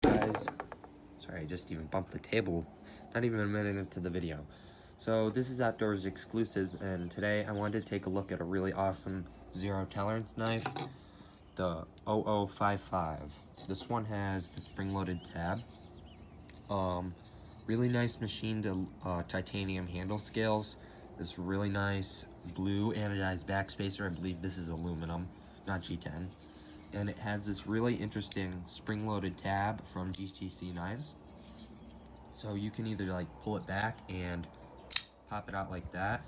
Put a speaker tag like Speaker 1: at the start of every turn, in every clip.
Speaker 1: Guys, sorry, I just even bumped the table, not even a minute into the video. So this is Outdoors Exclusives, and today I wanted to take a look at a really awesome zero tolerance knife, the 0055. This one has the spring-loaded tab, really nice machined titanium handle scales, this really nice blue anodized backspacer. I believe this is aluminum, not G10. And it has this really interesting spring-loaded tab from GTC knives. So you can either like pull it back and pop it out like that,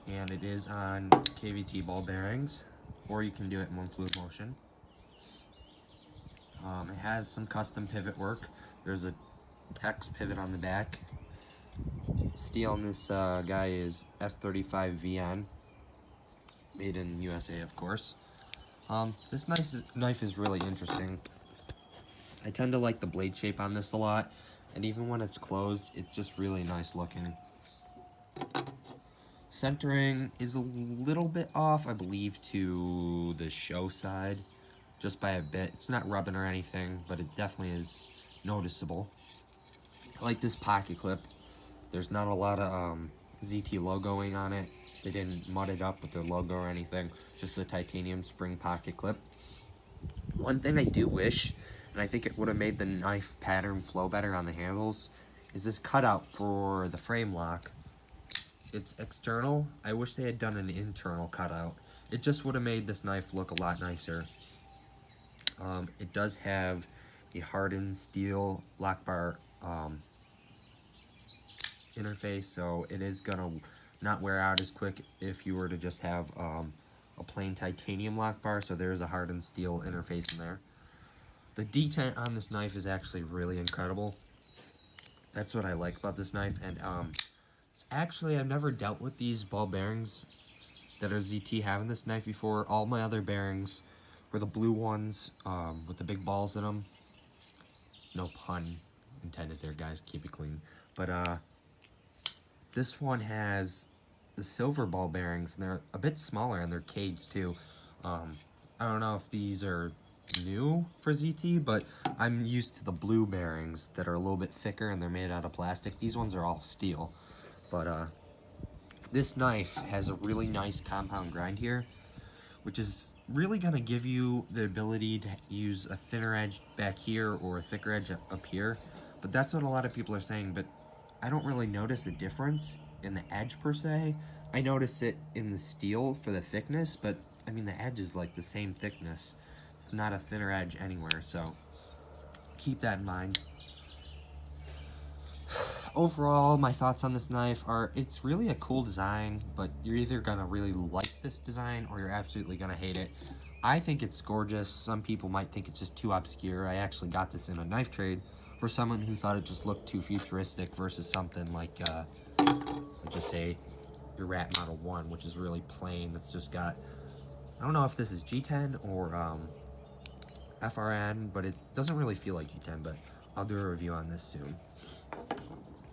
Speaker 1: and it is on KVT ball bearings, or you can do it in one fluid motion. It has some custom pivot work. There's a hex pivot on the back. Steel on this guy is S35VN, made in USA, of course. This knife is really interesting. I tend to like the blade shape on this a lot, and even when it's closed, it's just really nice looking. Centering is a little bit off, I believe, to the show side, just by a bit. It's not rubbing or anything, but it definitely is noticeable. I like this pocket clip. There's not a lot of ZT logoing on it. They didn't mud it up with their logo or anything, just a titanium spring pocket clip. One thing I do wish, and I think it would have made the knife pattern flow better on the handles, is this cutout for the frame lock. It's external. I wish they had done an internal cutout. It just would have made this knife look a lot nicer. It does have a hardened steel lock bar interface, so it is gonna not wear out as quick if you were to just have a plain titanium lock bar, so there's a hardened steel interface in there. The detent on this knife is actually really incredible. That's what I like about this knife, and it's actually, I've never dealt with these ball bearings that are ZT having this knife before. All my other bearings were the blue ones with the big balls in them. No pun intended there, guys, keep it clean. But this one has the silver ball bearings, and they're a bit smaller, and they're caged too. I don't know if these are new for ZT, but I'm used to the blue bearings that are a little bit thicker and they're made out of plastic. These ones are all steel. But this knife has a really nice compound grind here, which is really going to give you the ability to use a thinner edge back here or a thicker edge up here. But that's what a lot of people are saying, but I don't really notice a difference in the edge per se. I notice it in the steel for the thickness, but I mean the edge is like the same thickness. It's not a thinner edge anywhere, so keep that in mind. Overall, my thoughts on this knife are, it's really a cool design, but you're either gonna really like this design or you're absolutely gonna hate it. I think it's gorgeous. Some people might think it's just too obscure. I actually got this in a knife trade for someone who thought it just looked too futuristic versus something like, let's just say, your Rat Model 1, which is really plain. It's just got, I don't know if this is G10 or FRN, but it doesn't really feel like G10, but I'll do a review on this soon.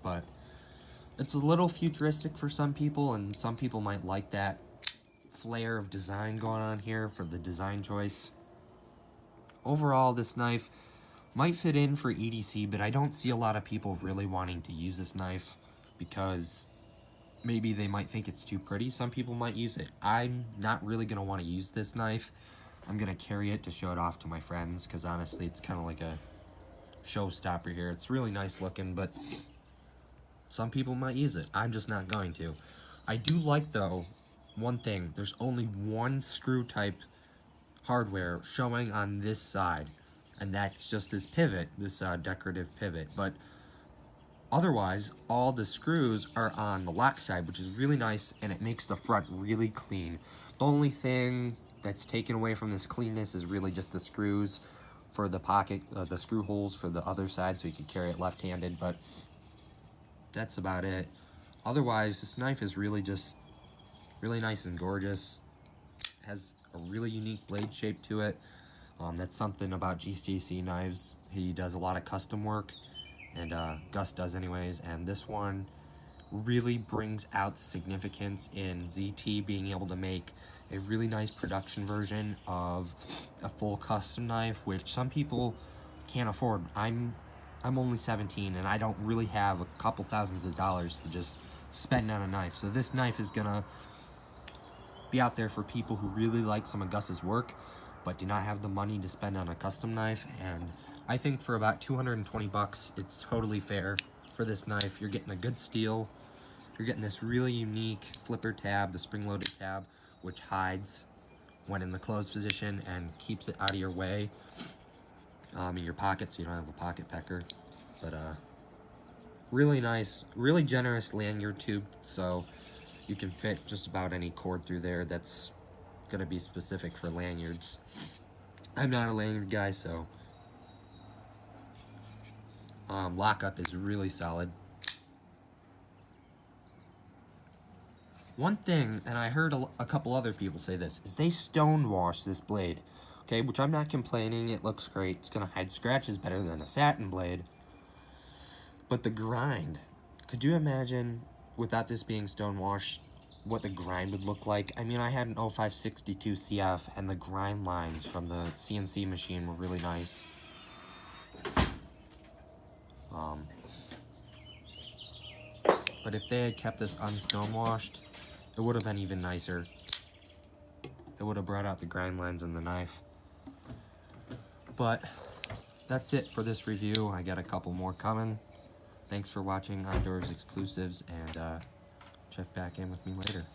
Speaker 1: But it's a little futuristic for some people, and some people might like that flair of design going on here for the design choice. Overall, this knife might fit in for EDC, but I don't see a lot of people really wanting to use this knife because maybe they might think it's too pretty. Some people might use it. I'm not really going to want to use this knife. I'm going to carry it to show it off to my friends because honestly, it's kind of like a showstopper here. It's really nice looking, but some people might use it. I'm just not going to. I do like, though, one thing. There's only one screw type hardware showing on this side, and that's just this pivot, this decorative pivot. But otherwise, all the screws are on the lock side, which is really nice, and it makes the front really clean. The only thing that's taken away from this cleanness is really just the screws for the pocket, the screw holes for the other side, so you can carry it left-handed, but that's about it. Otherwise, this knife is really just really nice and gorgeous. Has a really unique blade shape to it. That's something about GTC knives. He does a lot of custom work, and Gus does anyways, and this one really brings out significance in ZT being able to make a really nice production version of a full custom knife, which some people can't afford. I'm only 17 and I don't really have a couple thousands of dollars to just spend on a knife. So this knife is gonna be out there for people who really like some of Gus's work but do not have the money to spend on a custom knife. And I think for about 220 bucks, it's totally fair for this knife. You're getting a good steel. You're getting this really unique flipper tab, the spring-loaded tab, which hides when in the closed position and keeps it out of your way in your pocket, so you don't have a pocket pecker. But really nice, really generous lanyard tube, so you can fit just about any cord through there. That's gonna be specific for lanyards. I'm not a lanyard guy, so lockup is really solid. One thing, and I heard a couple other people say this, is they stonewash this blade. Okay, which I'm not complaining, it looks great. It's gonna hide scratches better than a satin blade. But the grind, could you imagine, without this being stonewashed, what the grind would look like? I mean, I had an 0562 CF, and the grind lines from the CNC machine were really nice. But if they had kept this unstonewashed, it would have been even nicer. It would have brought out the grind lines in the knife. But that's it for this review. I got a couple more coming. Thanks for watching Outdoors Exclusives, and check back in with me later.